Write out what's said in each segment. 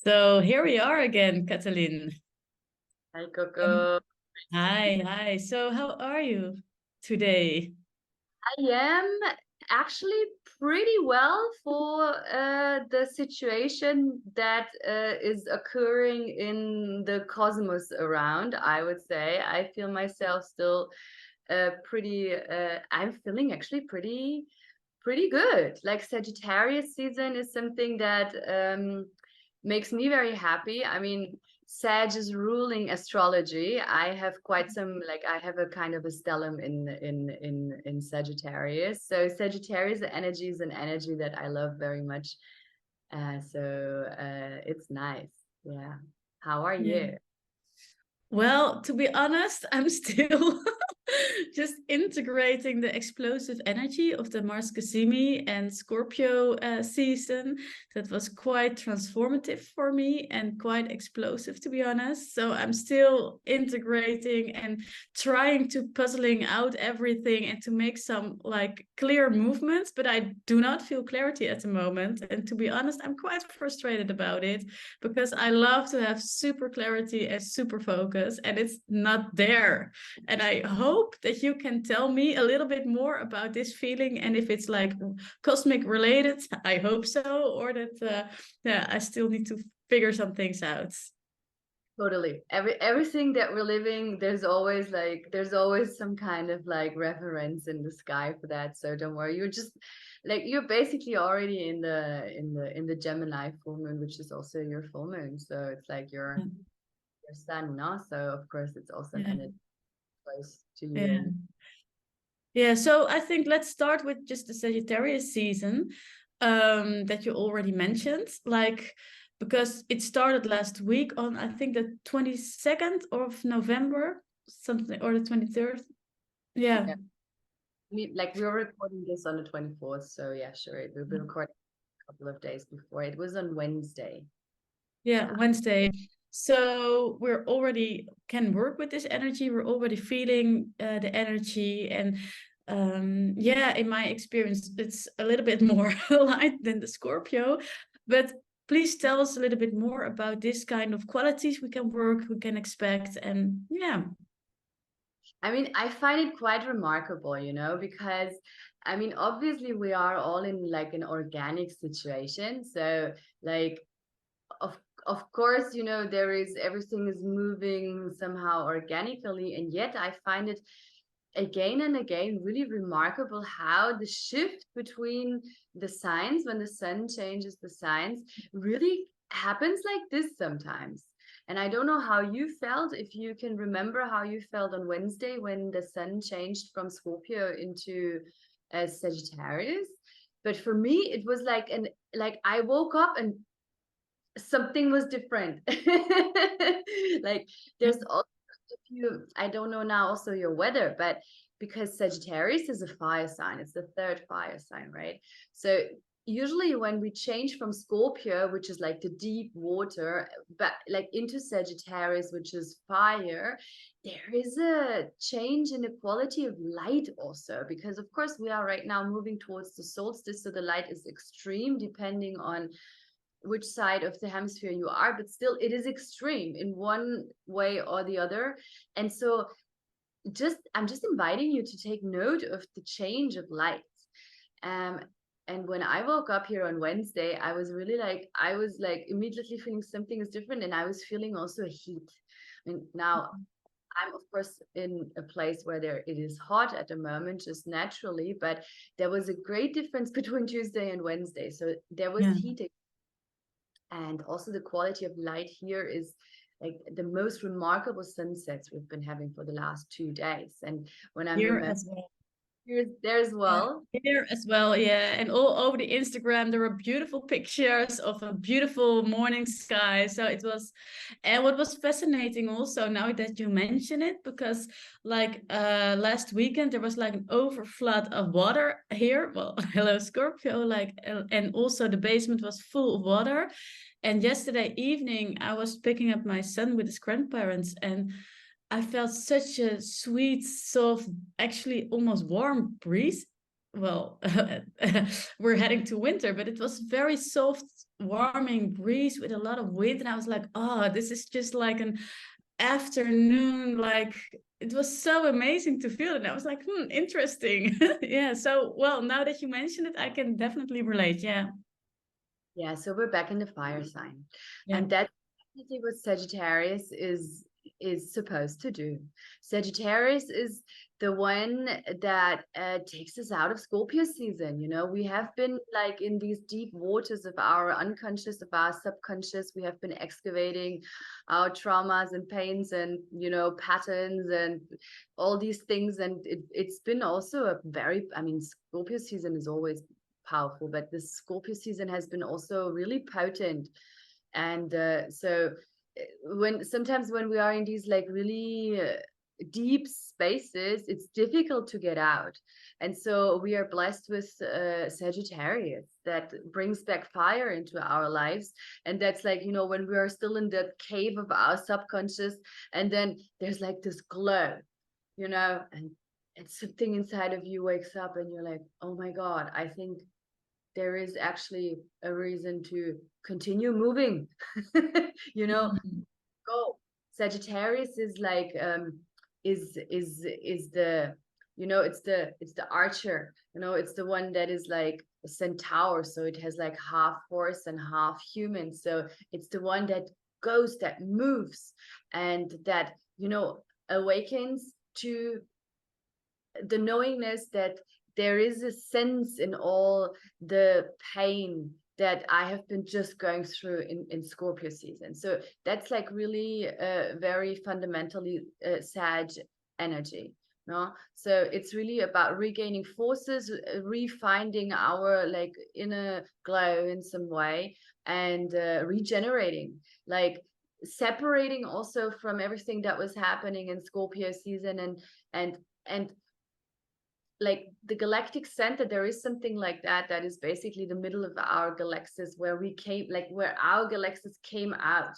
So here we are again, Katalin. Hi, Um, Coco. hi. So how are you today? I am actually pretty well for the situation that is occurring in the cosmos around, I would say. I feel myself still I'm feeling actually pretty good. Like Sagittarius season is something that makes me very happy. I mean, Sag is ruling astrology. I have quite some I have a kind of a stellium in Sagittarius. So Sagittarius energy is an energy that I love very much. It's nice. Yeah. How are Yeah. you? Well, to be honest, I'm still just integrating the explosive energy of the Mars Cassimi and Scorpio season. That was quite transformative for me and quite explosive, to be honest. So I'm still integrating and trying to puzzling out everything and to make some like clear movements, but I do not feel clarity at the moment. And to be honest, I'm quite frustrated about it because I love to have super clarity and super focus, and it's not there. And I hope that you can tell me a little bit more about this feeling, and if it's like cosmic related, I hope so, or that yeah, I still need to figure some things out. Totally. Everything that we're living, there's always some kind of like reference in the sky for that. So don't worry. You're basically already in the Gemini full moon, which is also your full moon. So it's like your sun, no? So of course it's also an Yeah. energy close to you. Yeah. Yeah, so I think let's start with just the Sagittarius season that you already mentioned. Like, because it started last week on, I think, the 22nd of November, something, or the 23rd. Yeah, Yeah. We were recording this on the 24th. So yeah, sure. We've been recording a couple of days before. It was on Wednesday. yeah, Yeah. Wednesday. So we're already can work with this energy. We're already feeling the energy, and yeah, in my experience, it's a little bit more light than the Scorpio. But please tell us a little bit more about this kind of qualities we can work, we can expect, and yeah. I mean, I find it quite remarkable, because I mean, obviously we are all in like an organic situation. So like of course, there is everything is moving somehow organically, and yet I find it again and again really remarkable how the shift between the signs when the sun changes the signs really happens like this sometimes. And I don't know how you felt, if you can remember how you felt on Wednesday when the sun changed from Scorpio into Sagittarius. But for me it was like I woke up and something was different. Like there's also, if you, I don't know now also your weather, but because Sagittarius is a fire sign, it's the third fire sign, right? So usually when we change from Scorpio, which is like the deep water, but like into Sagittarius, which is fire, there is a change in the quality of light also, because of course we are right now moving towards the solstice, so the light is extreme depending on which side of the hemisphere you are, but still it is extreme in one way or the other. And so I'm just inviting you to take note of the change of light. um and when I woke up here on Wednesday, I was like immediately feeling something is different, and I was feeling also a heat. I mean, now I'm of course in a place where it is hot at the moment, just naturally, but there was a great difference between Tuesday and Wednesday. So there was Yeah. heat, and also the quality of light here is like the most remarkable sunsets we've been having for the last 2 days. And when I'm Here remembering, as well. there as Yeah, well. here as well, yeah. And all over the Instagram, there were beautiful pictures of a beautiful morning sky. So it was, and what was fascinating also, now that you mention it, because like last weekend there was like an overflood of water here. Well, hello Scorpio, like, and also the basement was full of water. And yesterday evening, I was picking up my son with his grandparents, and I felt such a sweet, soft, actually almost warm breeze well, we're heading to winter, but it was very soft, warming breeze with a lot of wind. And I was like, oh, this is just like an afternoon. Like, it was so amazing to feel it. And I was like, interesting. Yeah. So, well, now that you mention it, I can definitely relate. Yeah. Yeah, so we're back in the fire sign. Yeah. And that's definitely what Sagittarius is supposed to do. Sagittarius is the one that takes us out of Scorpio season. You know, we have been like in these deep waters of our unconscious, of our subconscious. We have been excavating our traumas and pains and, you know, patterns and all these things. And it's been also a very, I mean, Scorpio season is always powerful, but this Scorpio season has been also really potent. And so sometimes when we are in these like really deep spaces, it's difficult to get out. And so we are blessed with Sagittarius that brings back fire into our lives. And that's like, you know, when we are still in that cave of our subconscious, and then there's like this glow, you know, and something inside of you wakes up and you're like, oh my God, I think there is actually a reason to continue moving. You know, Mhm. go. Sagittarius is like is the, you know, it's the archer, you know, it's the one that is like a centaur, so it has like half horse and half human, so it's the one that goes, that moves, and that, you know, awakens to the knowingness that there is a sense in all the pain that I have been just going through in Scorpio season. So that's like really very fundamentally Sag energy. No, so it's really about regaining forces, refinding our like inner glow in some way, and regenerating, like separating also from everything that was happening in Scorpio season, and like the galactic center, there is something like that, that is basically the middle of our galaxis, where we came, like where our galaxis came out,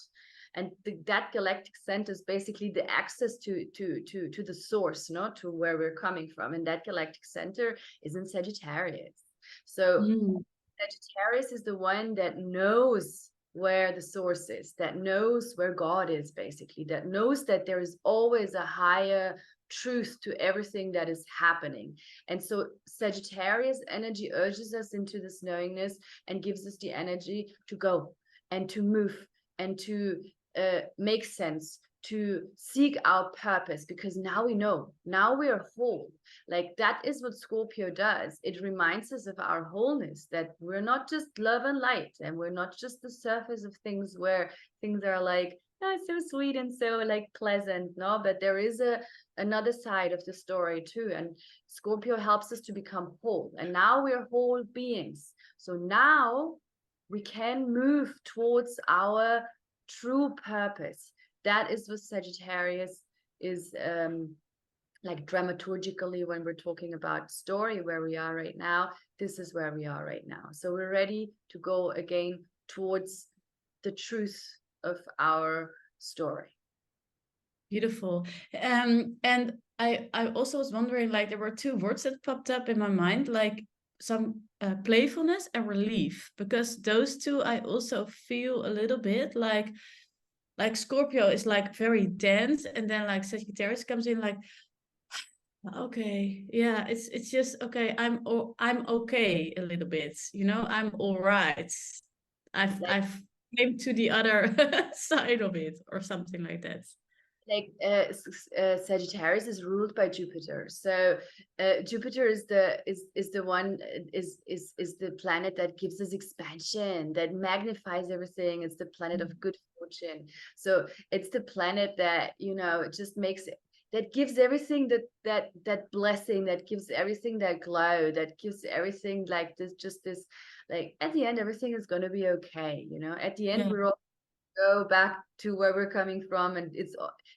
and that galactic center is basically the access to the source, not to where we're coming from, and that galactic center is in Sagittarius. So Mm. Sagittarius is the one that knows where the source is, that knows where God is, basically, that knows that there is always a higher truth to everything that is happening. And so Sagittarius energy urges us into this knowingness and gives us the energy to go and to move and to make sense, to seek our purpose, because now we know, now we are whole. Like that is what Scorpio does. It reminds us of our wholeness, that we're not just love and light, and we're not just the surface of things where things are like, oh, so sweet and so like pleasant, no, but there is another side of the story too. And Scorpio helps us to become whole, and now we're whole beings. So now we can move towards our true purpose. That is what Sagittarius is, like dramaturgically, when we're talking about story, where we are right now. This is where we are right now. So we're ready to go again towards the truth of our story. Beautiful. And I also was wondering, like, there were two words that popped up in my mind, like some playfulness and relief, because those two I also feel a little bit like Scorpio is like very dense, and then like Sagittarius comes in like, okay, yeah, it's just okay. I'm okay a little bit, you know. I'm all right. Like I've came to the other side of it, or something like that. Sagittarius is ruled by Jupiter. So Jupiter is the one, is the planet that gives us expansion, that magnifies everything. It's the planet of good fortune. So it's the planet that, you know, it just makes, that gives everything that blessing, that gives everything that glow, that gives everything like this, just this, like at the end everything is going to be okay, you know. At the end Yeah. we're all go back to where we're coming from, and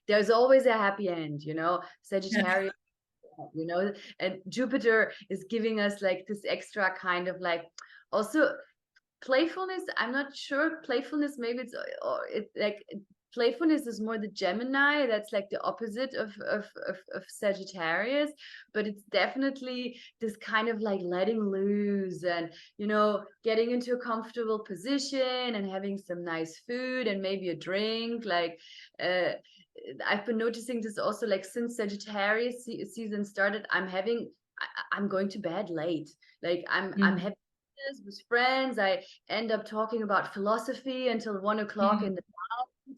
there's always a happy end, you know. Yeah. Sagittarius, you know, and Jupiter is giving us like this extra kind of like, also playfulness. I'm not sure, playfulness, maybe it's, or it's like Playfulness is more the Gemini. That's like the opposite of Sagittarius, but it's definitely this kind of like letting loose and, you know, getting into a comfortable position and having some nice food and maybe a drink. Like, I've been noticing this also, like since Sagittarius season started, I'm going to bed late. Like I'm Mm. having this with friends. I end up talking about philosophy until 1 o'clock in Mm. the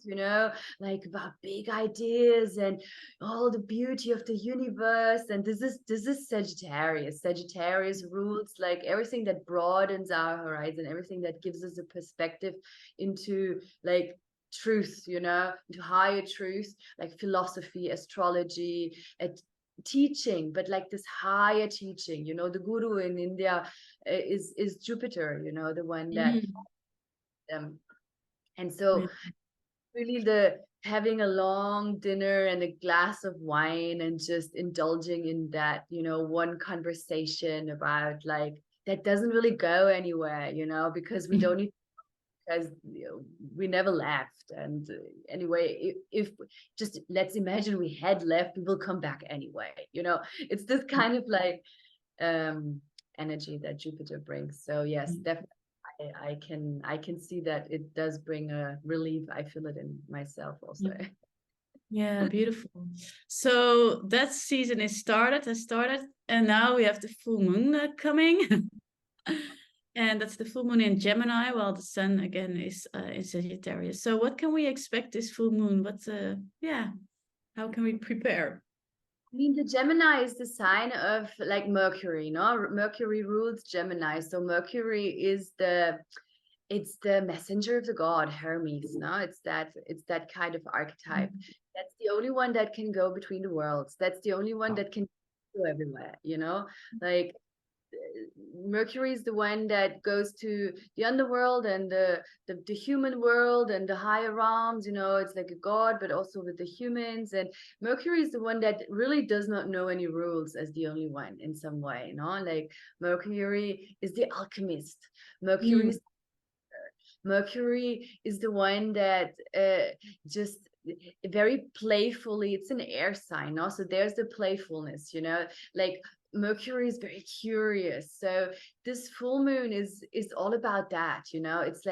you know, like about big ideas and all the beauty of the universe. And this is Sagittarius. Sagittarius rules like everything that broadens our horizon, everything that gives us a perspective into like truth, you know, into higher truth, like philosophy, astrology, teaching, but like this higher teaching. You know, the guru in India is Jupiter, you know, the one that Mm. um and so really the having a long dinner and a glass of wine and just indulging in that, you know, one conversation about like that doesn't really go anywhere, you know, because we don't need, because you know, we never left. And anyway, if just let's imagine we had left, we will come back anyway, you know. It's this kind of like um energy that Jupiter brings. So yes, definitely I can see that it does bring a relief. I feel it in myself also. Mm. Yeah, beautiful. So that season has started, and now we have the full moon coming. And that's the full moon in Gemini, while the sun again is in Sagittarius. So what can we expect this full moon? Yeah, how can we prepare? I mean, the Gemini is the sign of like Mercury, no? Mercury rules Gemini. So Mercury is it's the messenger of the god Hermes, no? It's that kind of archetype. That's the only one that can go between the worlds. That's the only one that can go everywhere, you know? Like Mercury is the one that goes to the underworld and the human world and the higher realms. You know, it's like a god, but also with the humans. And Mercury is the one that really does not know any rules as the only one in some way. You know, like Mercury is the alchemist. Mercury Mm. is Mercury is the one that just very playfully, it's an air sign, no? So there's the playfulness, you know, like Mercury is very curious. So this full moon is all about that, you know. It's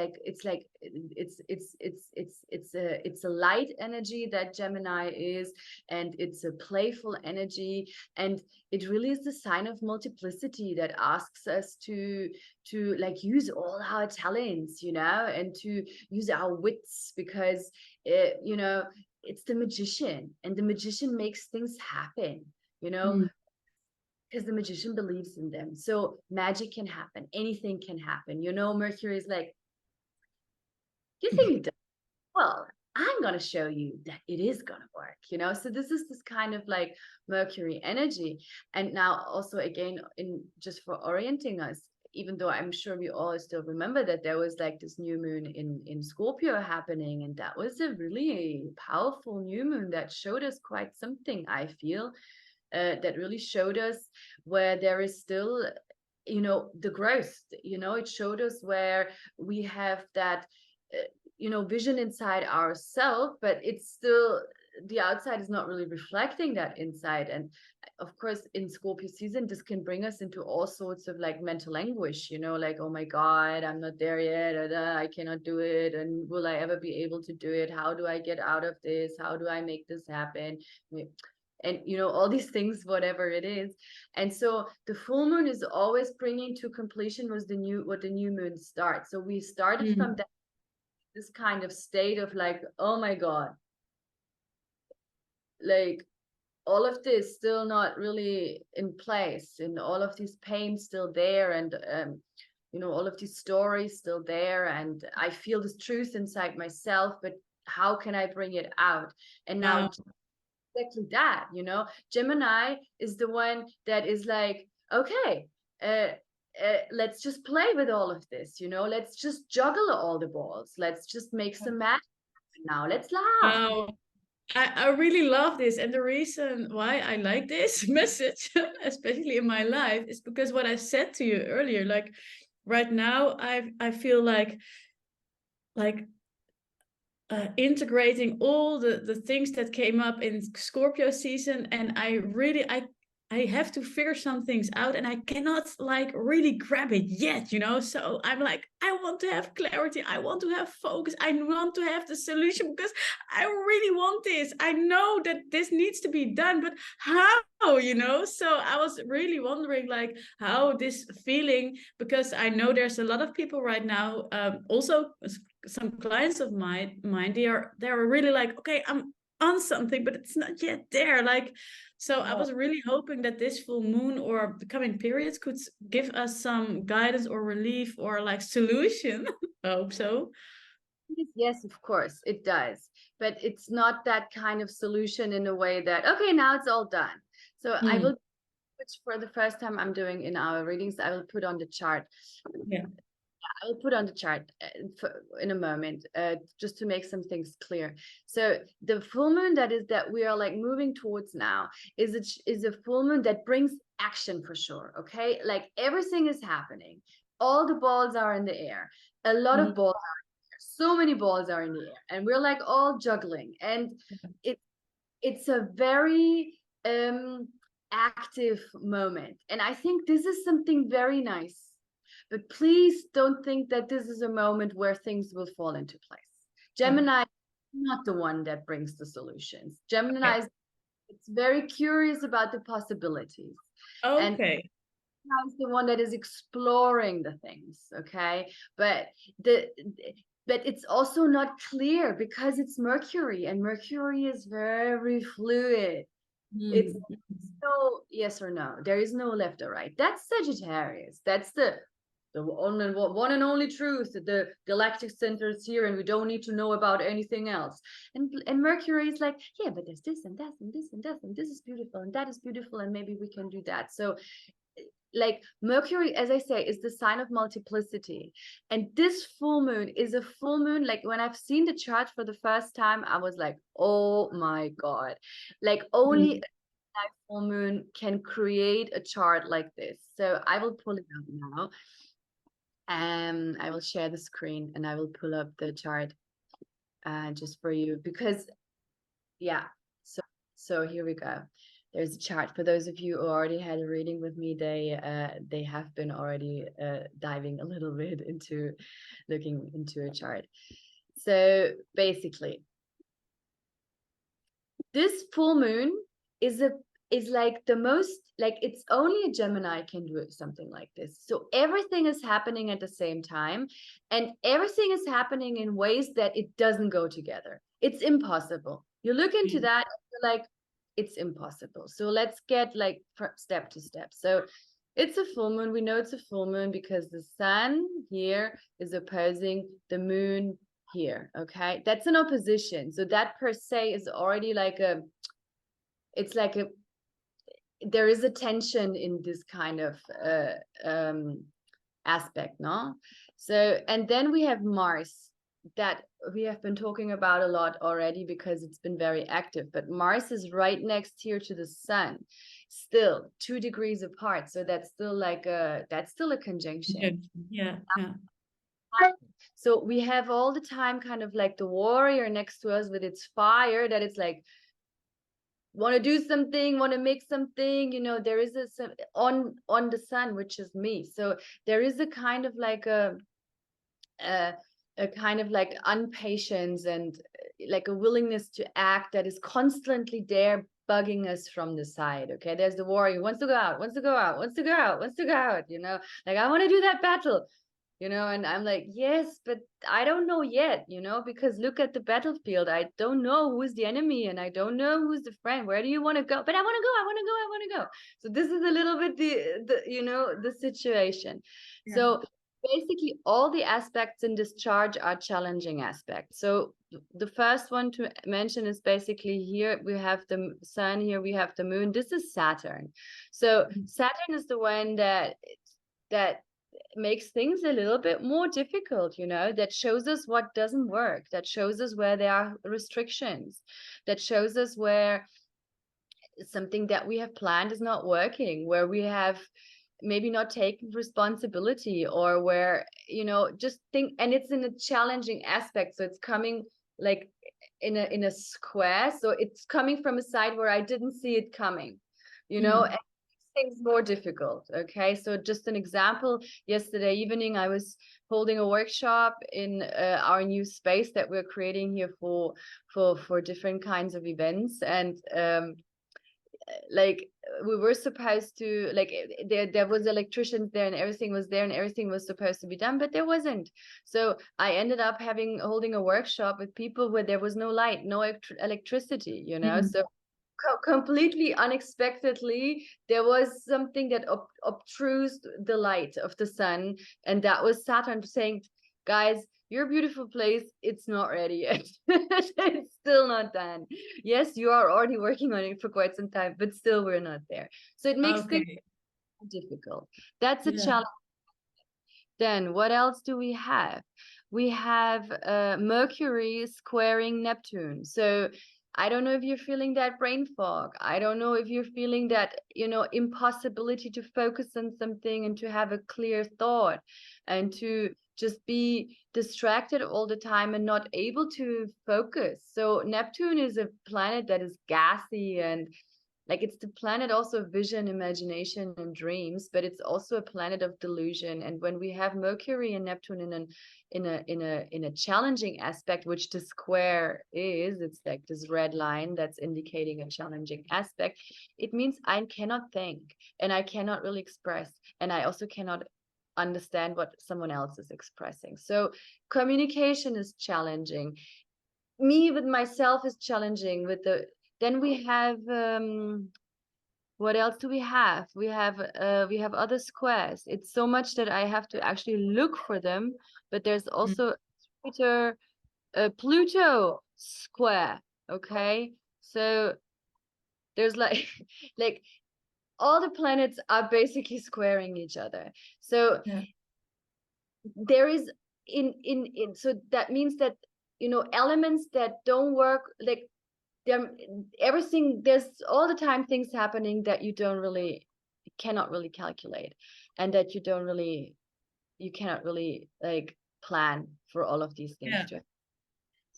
a light energy that Gemini is, and it's a playful energy, and it really is the sign of multiplicity that asks us to like use all our talents, you know, and to use our wits, because you know, it's the magician, and the magician makes things happen, you know, Mm. because the magician believes in them. So magic can happen, anything can happen, you know. Mercury is like, you think it does? Well, I'm going to show you that it is going to work, you know. So this is this kind of like Mercury energy. And now also again, in just for orienting us, even though I'm sure we all still remember that there was like this new moon in Scorpio happening, and that was a really powerful new moon that showed us quite something, I feel, that really showed us where there is still, you know, the growth, you know. It showed us where we have that you know, vision inside ourselves, but it's still, the outside is not really reflecting that inside. And of course, in Scorpio season, this can bring us into all sorts of like mental anguish, you know, like, oh my god, I'm not there yet, or I cannot do it, and will I ever be able to do it? How do I get out of this? How do I make this happen? And you know, all these things, whatever it is. And so the full moon is always bringing to completion was what the new moon starts. So we started from Mm. that, this kind of state of like, oh my god, like all of this still not really in place, and all of these pains still there, and you know, all of these stories still there, and I feel this truth inside myself, but how can I bring it out? And now Wow. exactly that, you know, Gemini is the one that is like, okay, uh, let's just play with all of this, you know, let's just juggle all the balls, let's just make some magic now, let's laugh. Wow. I really love this. And the reason why I like this message, especially in my life, is because what I said to you earlier, like right now, I feel like integrating all the things that came up in Scorpio season, and I have to figure some things out, and I cannot like really grab it yet, you know. So I'm like, I want to have clarity, I want to have focus, I want to have the solution, because I really want this. I know that this needs to be done, but how, you know? So I was really wondering like how this feeling, because I know there's a lot of people right now, also some clients of mine, they're really like, okay, I'm on something, but it's not yet there. Like, so I was really hoping that this full moon or the coming periods could give us some guidance or relief or like solution. I hope so. Yes, of course, it does. But it's not that kind of solution in a way that, okay, now it's all done. So I will, which for the first time I'm doing in our readings, I will put on the chart. Yeah. I will put on the chart in a moment, just to make some things clear. So the full moon that we are like moving towards now is a full moon that brings action for sure. Okay, like everything is happening. All the balls are in the air. A lot of balls are in the air. So many balls are in the air, and we're like all juggling. And it's a very active moment, and I think this is something very nice. But please don't think that this is a moment where things will fall into place. Gemini is not the one that brings the solutions. Gemini is very curious about the possibilities. And is the one that is exploring the things, okay? But it's also not clear because it's Mercury, and Mercury is very fluid. It's no yes or no. There is no left or right. That's Sagittarius. That's the one and only truth. The galactic center is here, and we don't need to know about anything else. And Mercury is like, yeah, but there's this and that and this and that, and this is beautiful and that is beautiful, and maybe we can do that. So like Mercury, as I say, is the sign of multiplicity, and this full moon is a full moon. Like when I've seen the chart for the first time, I was like, oh my god, like only a full moon can create a chart like this. So I will pull it out now, and I will share the screen, and I will pull up the chart just for you, because yeah, so here we go. There's a chart. For those of you who already had a reading with me, they have been already diving a little bit into looking into a chart. So basically, this full moon is like the most, like it's only a Gemini can do something like this. So everything is happening at the same time, and everything is happening in ways that it doesn't go together. It's impossible. You look into that, you're like, it's impossible. So let's get like step to step. So it's a full moon. We know it's a full moon because the sun here is opposing the moon here. Okay, that's an opposition. So that per se is already like it's like there is a tension in this kind of aspect, no? So, and then we have Mars, that we have been talking about a lot already because it's been very active, but Mars is right next here to the sun, still 2 degrees apart. So that's still like that's still a conjunction. Yeah. So we have all the time kind of like the warrior next to us with its fire, that it's like, want to do something, want to make something, you know. There is a on the sun, which is me. So there is a kind of like a kind of like impatience and like a willingness to act that is constantly there, bugging us from the side. Okay, there's the warrior, wants to go out, wants to go out, wants to go out, wants to go out, you know, like I want to do that battle, you know. And I'm like, yes, but I don't know yet, you know, because look at the battlefield. I don't know who's the enemy, and I don't know who's the friend. Where do you want to go? But I want to go, I want to go, I want to go. So this is a little bit the you know, the situation. So basically all the aspects in this chart are challenging aspects. So the first one to mention is basically here we have the sun, here we have the moon. This is Saturn. So Saturn is the one that makes things a little bit more difficult, you know, that shows us what doesn't work, that shows us where there are restrictions, that shows us where something that we have planned is not working, where we have maybe not taken responsibility, or where, you know, just think. And it's in a challenging aspect, so it's coming like in a square. So it's coming from a side where I didn't see it coming, you know, and things more difficult. Okay, so just an example, yesterday evening I was holding a workshop in our new space that we're creating here for different kinds of events, and like we were supposed to, like, there was electricians there and everything was there and everything was supposed to be done, but there wasn't. So I ended up holding a workshop with people where there was no light, no electricity, you know. So completely unexpectedly there was something that obtrudes the light of the sun, and that was Saturn saying, guys, your beautiful place, it's not ready yet. It's still not done. Yes, you are already working on it for quite some time, but still we're not there. So it makes things difficult. That's a challenge. Then what else do we have? We have Mercury squaring Neptune. So I don't know if you're feeling that brain fog. I don't know if you're feeling that, you know, impossibility to focus on something and to have a clear thought and to just be distracted all the time and not able to focus. So Neptune is a planet that is gassy, and like it's the planet also of vision, imagination, and dreams, but it's also a planet of delusion. And when we have Mercury and Neptune in a challenging aspect, which the square is, it's like this red line that's indicating a challenging aspect, it means I cannot think and I cannot really express, and I also cannot understand what someone else is expressing. So communication is challenging. Me with myself is challenging. With the then we have what else do we have? We have other squares. It's so much that I have to actually look for them. But there's also Jupiter, Pluto square. Okay, so there's like like all the planets are basically squaring each other. So there is in so that means that, you know, elements that don't work, like everything, there's all the time things happening that you cannot really calculate, and that you cannot really like plan for all of these things to.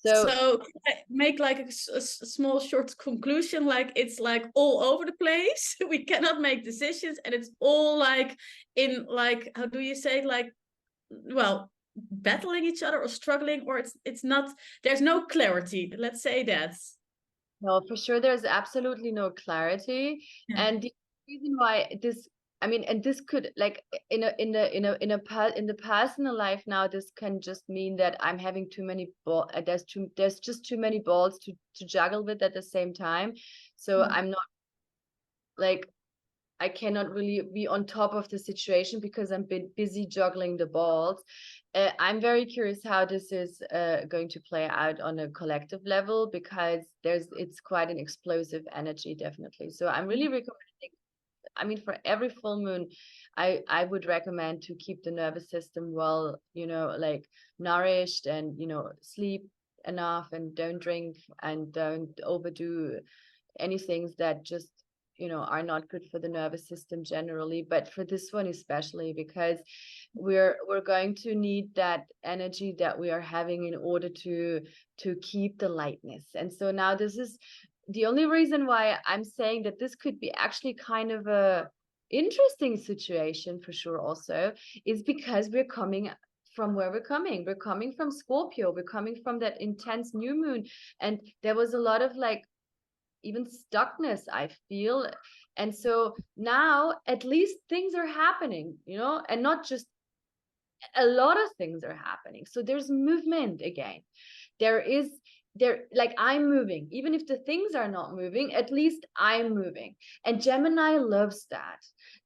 So make like a small short conclusion, like it's like all over the place. We cannot make decisions, and it's all like in, like, how do you say, like, well, battling each other or struggling, or it's not, there's no clarity, let's say that. No, for sure, there's absolutely no clarity. And the reason why this, I mean, and this could, like, in the personal life now, this can just mean that I'm having too many there's just too many balls to juggle with at the same time. So I'm not, like, I cannot really be on top of the situation because I'm busy juggling the balls. I'm very curious how this is going to play out on a collective level, because it's quite an explosive energy, definitely. So I'm really recommending, I mean, for every full moon, I would recommend to keep the nervous system well, you know, like nourished, and, you know, sleep enough, and don't drink and don't overdo any things that just, you know, are not good for the nervous system generally, but for this one especially, because we're going to need that energy that we are having in order to keep the lightness. And so now this is the only reason why I'm saying that this could be actually kind of a interesting situation for sure also, is because we're coming from where we're coming from Scorpio, we're coming from that intense new moon, and there was a lot of, like, even stuckness, I feel. And so now at least things are happening, you know, and not just a lot of things are happening. So there's movement again. Like, I'm moving, even if the things are not moving, at least I'm moving. And Gemini loves that.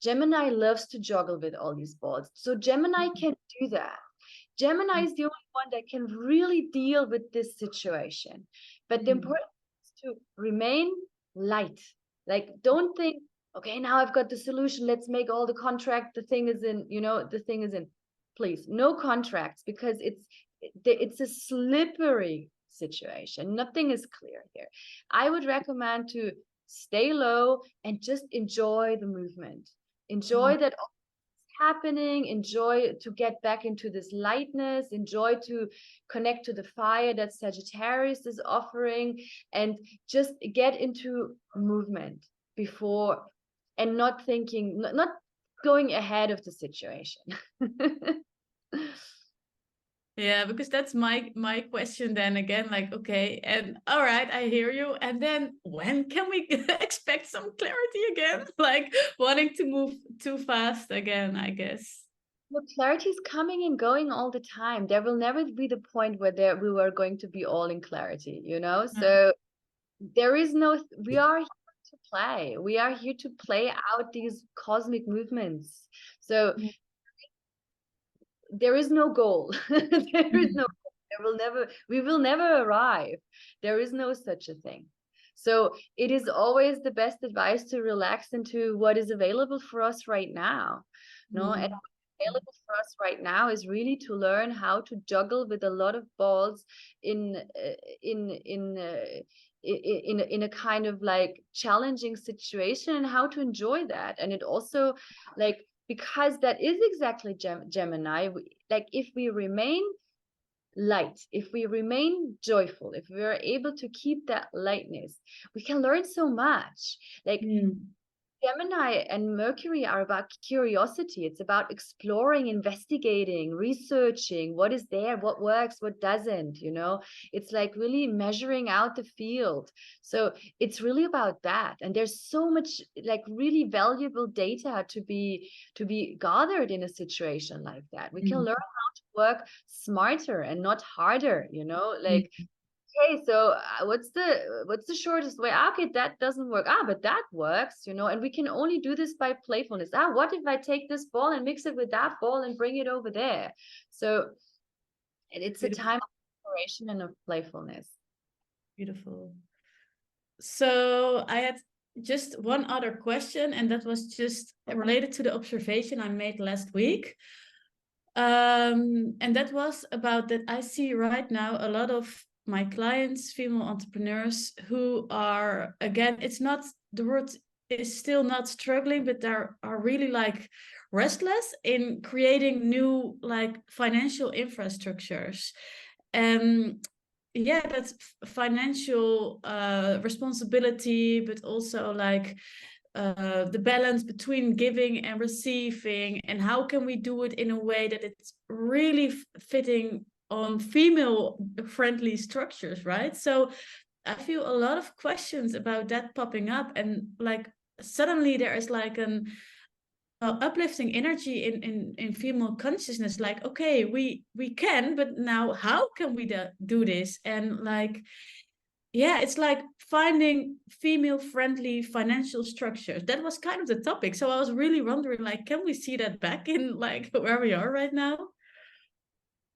Gemini loves to juggle with all these balls. So Gemini can do that. Gemini is the only one that can really deal with this situation. But the important to remain light. Like, don't think, okay, now I've got the solution, let's make all the contract, the thing is in, you know, the thing is in. Please, no contracts, because it's a slippery situation. Nothing is clear here. I would recommend to stay low and just enjoy the movement. Enjoy that all happening, enjoy to get back into this lightness, enjoy to connect to the fire that Sagittarius is offering, and just get into movement before, and not thinking, not going ahead of the situation. Yeah, because that's my question then again, like, okay, and all right, I hear you. And then when can we expect some clarity again? Like wanting to move too fast again, I guess. Well, clarity is coming and going all the time. There will never be the point where we were going to be all in clarity, you know? So there is no, we are here to play. We are here to play out these cosmic movements. So there is no goal. There is no goal. We will never arrive. There is no such a thing. So it is always the best advice to relax into what is available for us right now. No, and what's available for us right now is really to learn how to juggle with a lot of balls in a kind of like challenging situation, and how to enjoy that. And it also, like, because that is exactly Gemini. Like, if we remain light, if we remain joyful, if we are able to keep that lightness, we can learn so much. Like, Gemini and Mercury are about curiosity. It's about exploring, investigating, researching what is there, what works, what doesn't, you know. It's like really measuring out the field. So it's really about that. And there's so much like really valuable data to be gathered in a situation like that. We can learn how to work smarter and not harder, you know, like okay, so what's the shortest way? Okay, that doesn't work. But that works, you know, and we can only do this by playfulness. What if I take this ball and mix it with that ball and bring it over there? So it's a time of exploration and of playfulness. Beautiful. So I had just one other question, and that was just related to the observation I made last week. And that was about that I see right now a lot of my clients, female entrepreneurs, who are, again, it's not, the word is still not struggling, but they are really like restless in creating new like financial infrastructures. And yeah, that's financial responsibility, but also like the balance between giving and receiving, and how can we do it in a way that it's really fitting on female friendly structures, right? So I feel a lot of questions about that popping up, and like suddenly there is like an uplifting energy in female consciousness, like, okay, we can, but now how can we do this? And like, yeah, it's like finding female friendly financial structures. That was kind of the topic. So I was really wondering, like, can we see that back in like where we are right now?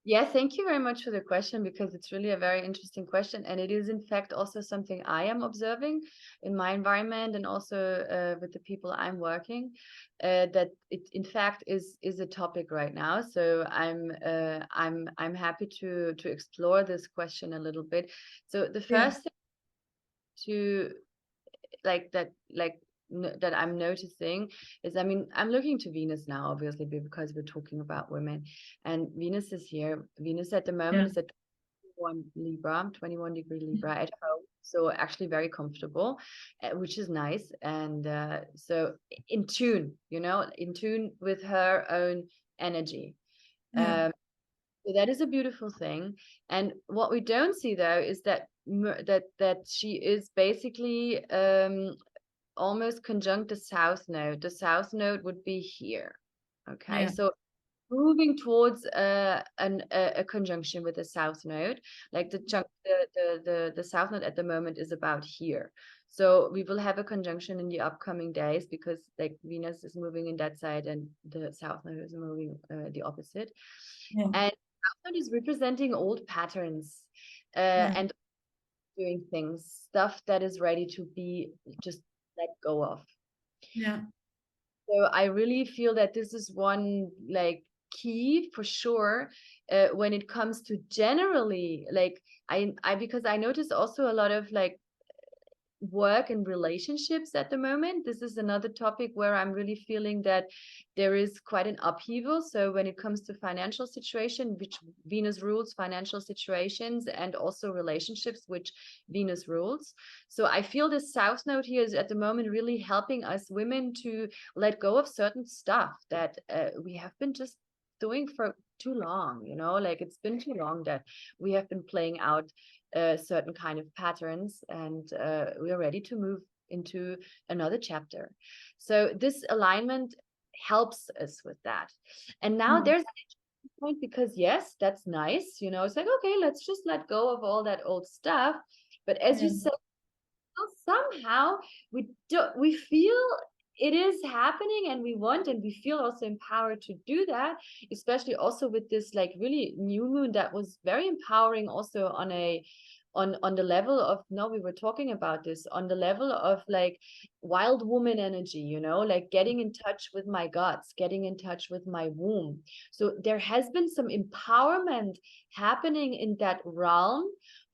Yeah, thank you very much for the question, because it's really a very interesting question. And it is, in fact, also something I am observing in my environment, and also with the people I'm working, that it, in fact, is a topic right now. So I'm happy to explore this question a little bit. So the first thing to that I'm noticing is, I mean, I'm looking to Venus now, obviously, because we're talking about women, and Venus is here. Venus at the moment is at 21 degree Libra at home, so actually very comfortable, which is nice, and so in tune, you know, in tune with her own energy. So that is a beautiful thing. And what we don't see, though, is that she is basically almost conjunct the south node. The south node would be here. Okay, so moving towards a conjunction with the south node, like the south node at the moment is about here. So we will have a conjunction in the upcoming days, because like Venus is moving in that side and the south node is moving the opposite. And south node is representing old patterns and doing things, stuff that is ready to be just let go of. So I really feel that this is one like key for sure when it comes to generally, like I because I notice also a lot of like work and relationships at the moment. This is another topic where I'm really feeling that there is quite an upheaval. So when it comes to financial situation, which Venus rules financial situations, and also relationships, which Venus rules. So I feel this South Node here is at the moment really helping us women to let go of certain stuff that we have been just doing for too long, you know, like it's been too long that we have been playing out certain kind of patterns, and we are ready to move into another chapter. So this alignment helps us with that. And now there's an point, because yes, that's nice, you know, it's like, okay, let's just let go of all that old stuff. But as you said, somehow we feel it is happening, and we want, and we feel also empowered to do that, especially also with this like really new moon that was very empowering also on a on the level of, no, we were talking about this on the level of like wild woman energy, you know, like getting in touch with my guts, getting in touch with my womb. So there has been some empowerment happening in that realm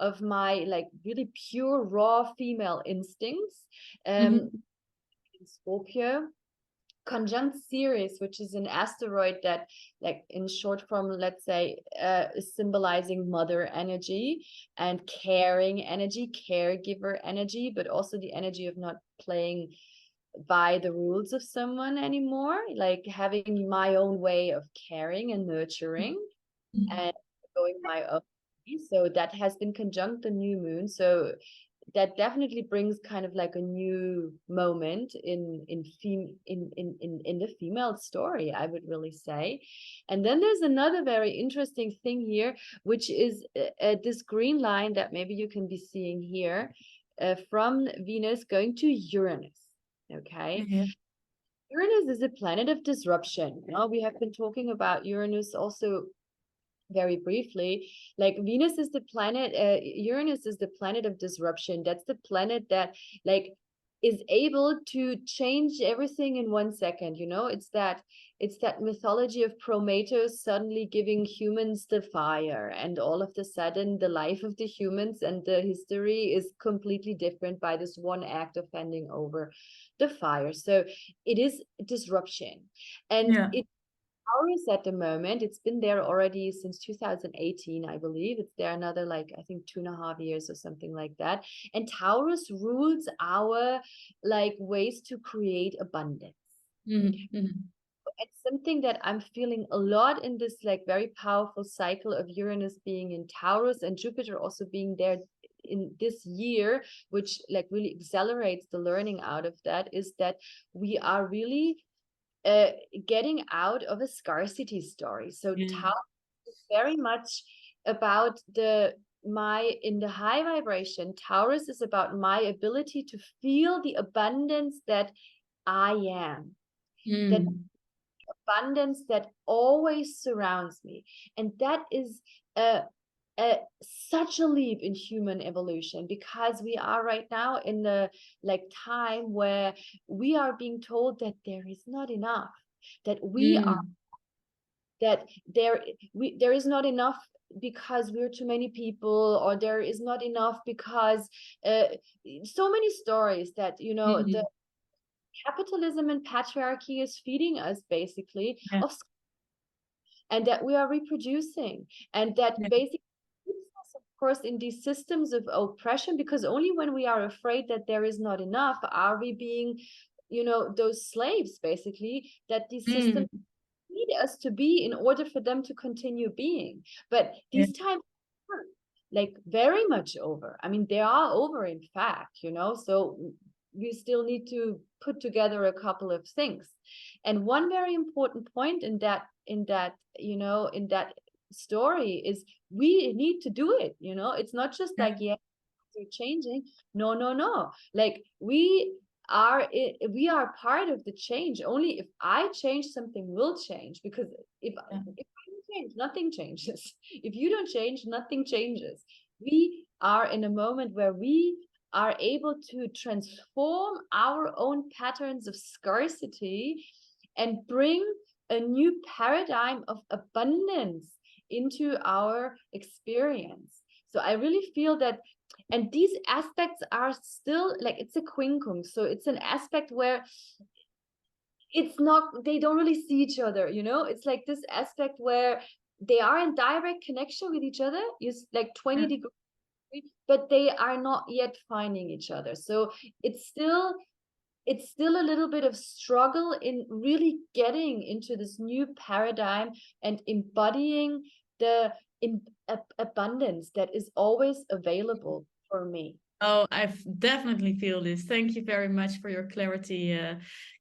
of my like really pure raw female instincts. In Scorpio, conjunct Ceres, which is an asteroid that, like in short form, let's say, is symbolizing mother energy and caring energy, caregiver energy, but also the energy of not playing by the rules of someone anymore, like having my own way of caring and nurturing and going my own way. So that has been conjunct the new moon. So that definitely brings kind of like a new moment in the female story, I would really say. And then there's another very interesting thing here, which is this green line that maybe you can be seeing here, from Venus going to Uranus. Okay. Yeah. Uranus is a planet of disruption. We have been talking about Uranus also very briefly. Like Venus is the planet, Uranus is the planet of disruption. That's the planet that like is able to change everything in 1 second. You know, it's that mythology of Prometheus suddenly giving humans the fire, and all of a sudden the life of the humans and the history is completely different by this one act of handing over the fire. So it is disruption, and it Taurus at the moment, it's been there already since 2018, I believe. It's there another, like, I think 2.5 years or something like that. And Taurus rules our, like, ways to create abundance. It's something that I'm feeling a lot in this, like, very powerful cycle of Uranus being in Taurus and Jupiter also being there in this year, which, like, really accelerates the learning out of that, is that we are really getting out of a scarcity story. So Taurus is very much about in the high vibration. Taurus is about my ability to feel the abundance that I am, that abundance that always surrounds me, and that is such a leap in human evolution, because we are right now in the like time where we are being told that there is not enough, that there is not enough because we're too many people, or there is not enough because so many stories that, you know, the capitalism and patriarchy is feeding us basically of, and that we are reproducing, and that basically keeps us, of course, in these systems of oppression, because only when we are afraid that there is not enough are we being, you know, those slaves basically that these systems need us to be in order for them to continue being. But these times are like very much over. I mean, they are over, in fact, you know, so we still need to put together a couple of things. And one very important point in that you know, in that story is we need to do it. You know, it's not just like, yeah, they're changing. No. Like we are part of the change. Only if I change, something will change. Because if I don't change, nothing changes. If you don't change, nothing changes. We are in a moment where we are able to transform our own patterns of scarcity and bring a new paradigm of abundance into our experience. So I really feel that, and these aspects are still like, it's a quincunx, so it's an aspect where it's not, they don't really see each other, you know. It's like this aspect where they are in direct connection with each other, like 20 degrees, but they are not yet finding each other. So it's still a little bit of struggle in really getting into this new paradigm and embodying the abundance that is always available for me. Oh, I definitely feel this. Thank you very much for your clarity,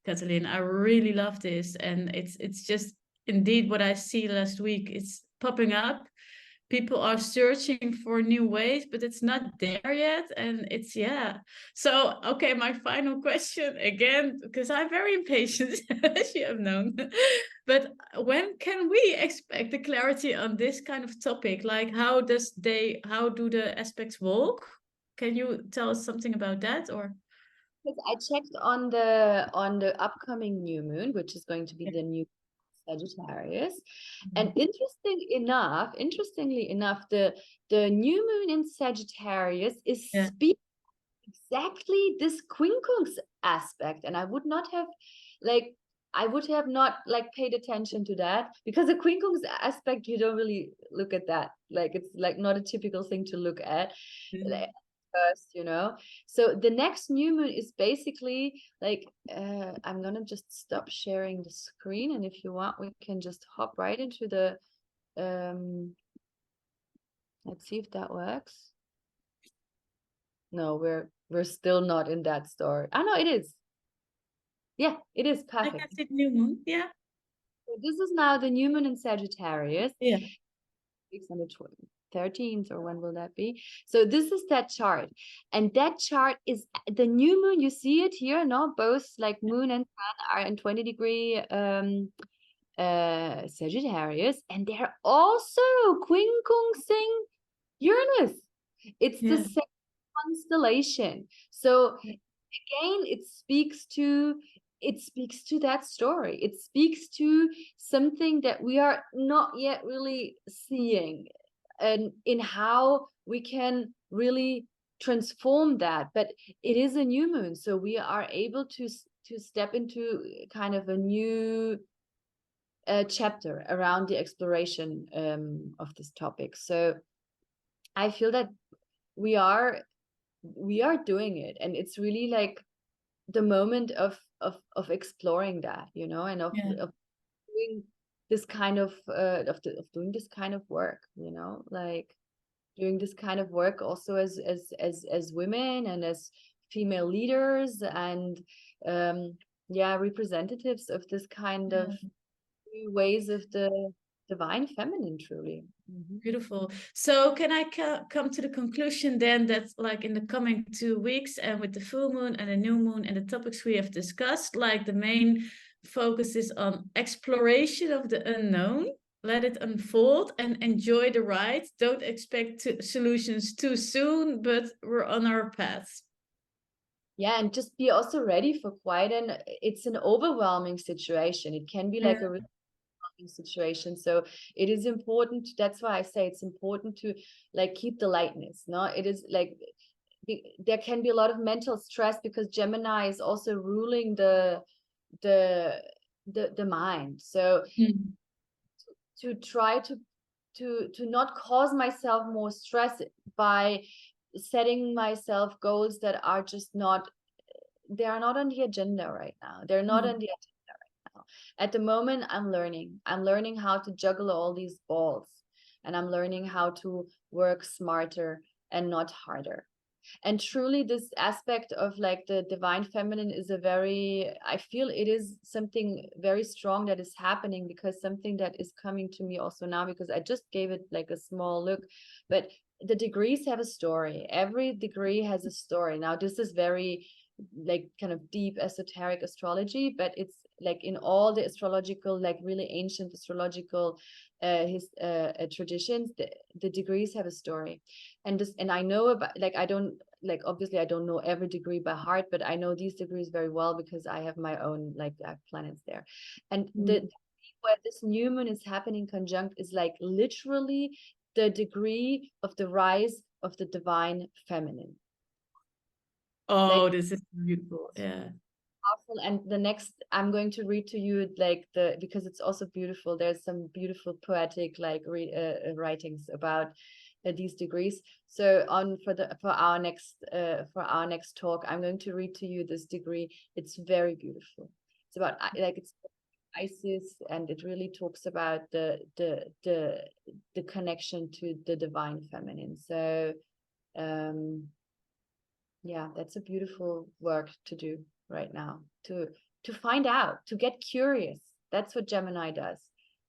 Katalin. I really love this, and it's just indeed what I see last week. It's popping up. People are searching for new ways, but it's not there yet, and it's yeah. So okay, my final question again, because I'm very impatient, as you have known. But when can we expect the clarity on this kind of topic? Like, how do the aspects walk? Can you tell us something about that, or? Because I checked on the upcoming new moon, which is going to be the new Sagittarius. And interestingly enough, the new moon in Sagittarius is Yeah. speaking exactly this quincunx aspect. And I would have not like paid attention to that, because the quincunx aspect, you don't really look at that. Like, it's like not a typical thing to look at. Like, first, you know. So the next new moon is basically like, I'm gonna just stop sharing the screen, and if you want, we can just hop right into the let's see if that works. No, we're still not in that story. Oh no, it is. Yeah, it is I perfect. can see the new moon. Yeah. So this is now the new moon in Sagittarius. Yeah. Weeks on the 13th, or when will that be? So this is that chart, and that chart is the new moon. You see it here, no? Both like moon and sun are in 20-degree Sagittarius, and they're also quincunxing Uranus. It's the same constellation. So again, it speaks to that story. It speaks to something that we are not yet really seeing, and in how we can really transform that. But it is a new moon, so we are able to step into kind of a new chapter around the exploration of this topic. So I feel that we are doing it, and it's really like the moment of exploring that, you know, and of doing this kind of doing this kind of work, you know, like doing this kind of work also as women and as female leaders, and yeah, representatives of this kind of new ways of the divine feminine, truly. Beautiful. So can I come to the conclusion then that like in the coming 2 weeks, and with the full moon and the new moon and the topics we have discussed, like the main focus is on exploration of the unknown, let it unfold and enjoy the ride. Don't expect solutions too soon, but we're on our path. Yeah, and just be also ready for it's an overwhelming situation. It can be like a situation, so it is important. That's why I say it's important to like keep the lightness. No, it is like there can be a lot of mental stress, because Gemini is also ruling the mind. So to try to not cause myself more stress by setting myself goals that are just not, they are not on the agenda right now. They're not on the agenda right now. At the moment, I'm learning how to juggle all these balls, and I'm learning how to work smarter and not harder. And truly, this aspect of like the divine feminine is I feel it is something very strong that is happening, because something that is coming to me also now, because I just gave it like a small look, but the degrees have a story. Every degree has a story. Now, this is very like kind of deep esoteric astrology, but it's like in all the astrological, like really ancient astrological traditions, the degrees have a story. And I know about, like, I don't, like, obviously I don't know every degree by heart, but I know these degrees very well, because I have my own, like, I have planets there. And the where this new moon is happening conjunct is like literally the degree of the rise of the divine feminine. Oh, Like, this is beautiful. Yeah. powerful. And the next, I'm going to read to you like the, because it's also beautiful. There's some beautiful poetic like writings about these degrees. So on for our next talk, I'm going to read to you this degree. It's very beautiful. It's about like it's Isis, and it really talks about the connection to the divine feminine. So yeah, that's a beautiful work to do right now, to find out, to get curious. That's what Gemini does.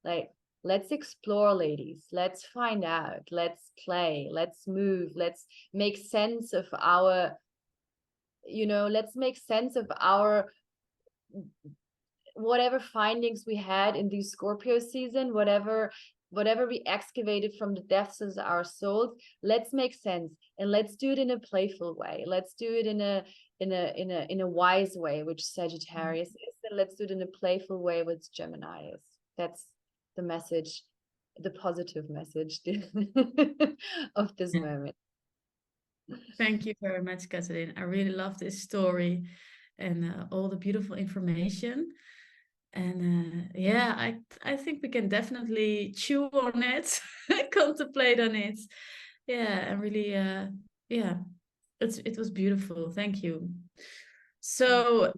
Like, let's explore, ladies. Let's find out. Let's play. Let's move. Let's make sense of our, let's make sense of our whatever findings we had in the Scorpio season, whatever we excavated from the depths of our souls. Let's make sense, and let's do it in a playful way. Let's do it in a wise way, which Sagittarius is, and let's do it in a playful way, which Gemini is. That's the message, the positive message of this moment. Thank you very much, Katalin. I really love this story and all the beautiful information. And yeah, I think we can definitely chew on it, contemplate on it. Yeah, and really, yeah, it was beautiful. Thank you. So,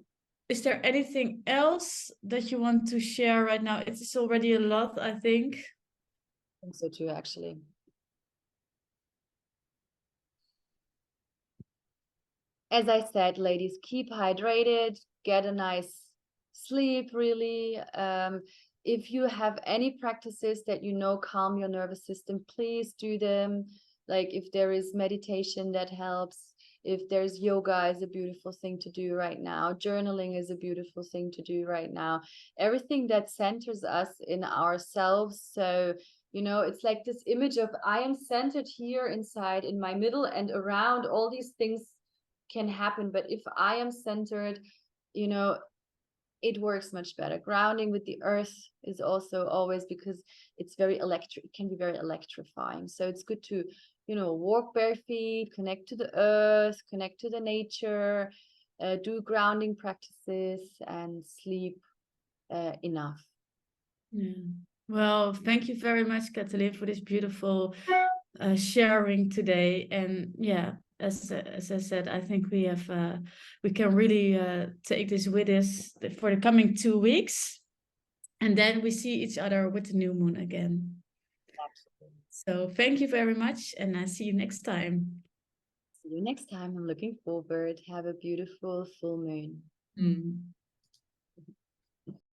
is there anything else that you want to share right now? It is already a lot, I think. I think so too, actually. As I said, ladies, keep hydrated, get a nice sleep, really. If you have any practices that calm your nervous system, please do them. Like if there is meditation that helps, if there's yoga is a beautiful thing to do right now. Journaling is a beautiful thing to do right now. Everything that centers us in ourselves. So, it's like this image of I am centered here inside in my middle, and around all these things can happen. But if I am centered, it works much better. Grounding with the earth is also always, because it's very electric, it can be very electrifying. So it's good to, walk bare feet, connect to the earth, connect to the nature, do grounding practices, and sleep enough. Yeah. Well, thank you very much, Katalin, for this beautiful sharing today. And yeah, as I said, I think we can really take this with us for the coming 2 weeks, and then we see each other with the new moon again. Absolutely. So thank you very much, and I see you next time. See you next time. I'm looking forward. Have a beautiful full moon. Mm.